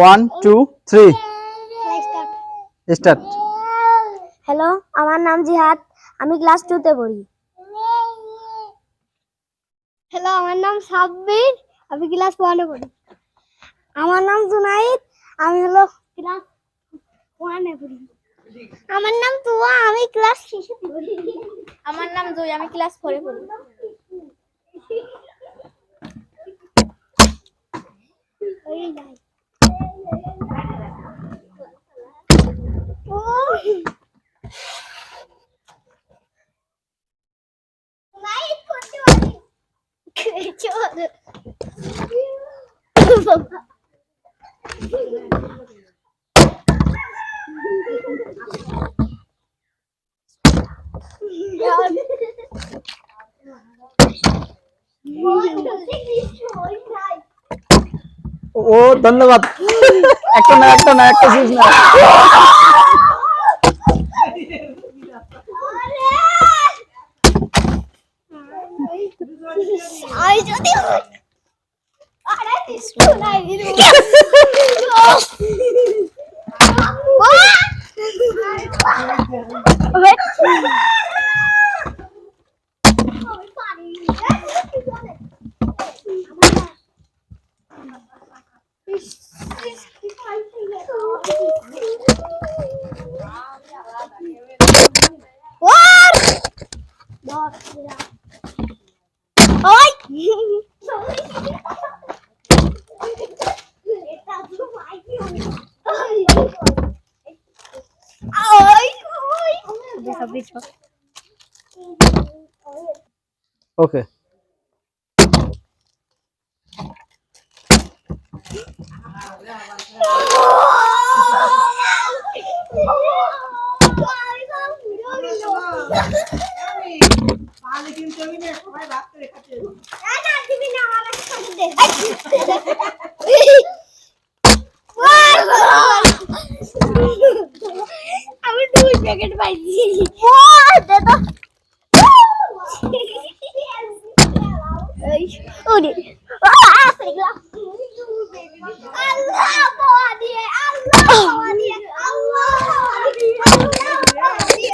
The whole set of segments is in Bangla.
1 2 3 স্টার্ট। হ্যালো, আমার নাম জিহাদ, আমি ক্লাস 2 তে পড়ি। হ্যালো, আমার নাম সাব্বির, আমি ক্লাস 1 এ পড়ি। আমার নাম জুনাইদ, আমি হলো ক্লাস 1 এ পড়ি। আমার নাম তুয়া, আমি ক্লাস 6 এ পড়ি। আমার নাম জয়, আমি ক্লাস 4 এ পড়ি। ও ধন্যবাদ। একটা শেষ না। আই যদি আরে শোনাই দিও। ওকে। আমি 2 প্যাকেট পাইছি। ওরে আল্লাহ বাবা দিয়ে আল্লাহ বাবা দিয়ে আল্লাহ বাবা দিয়ে আল্লাহ বাবা দিয়ে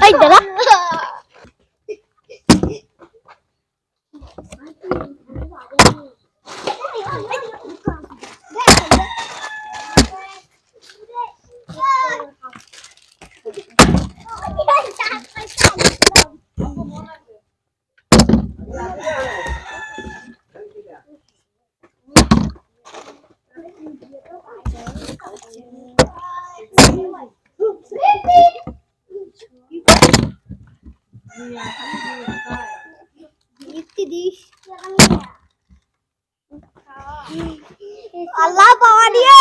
Ay, দাদা Allah bawa dia.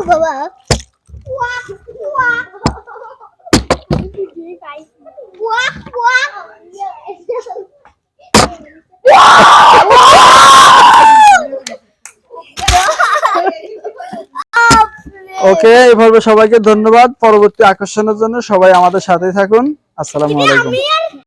Bawa. Wah, wah. ওকে, এভাবে সবাইকে ধন্যবাদ। পরবর্তী আকর্ষণের জন্য সবাই আমাদের সাথেই থাকুন। আসসালামু আলাইকুম। আমি আর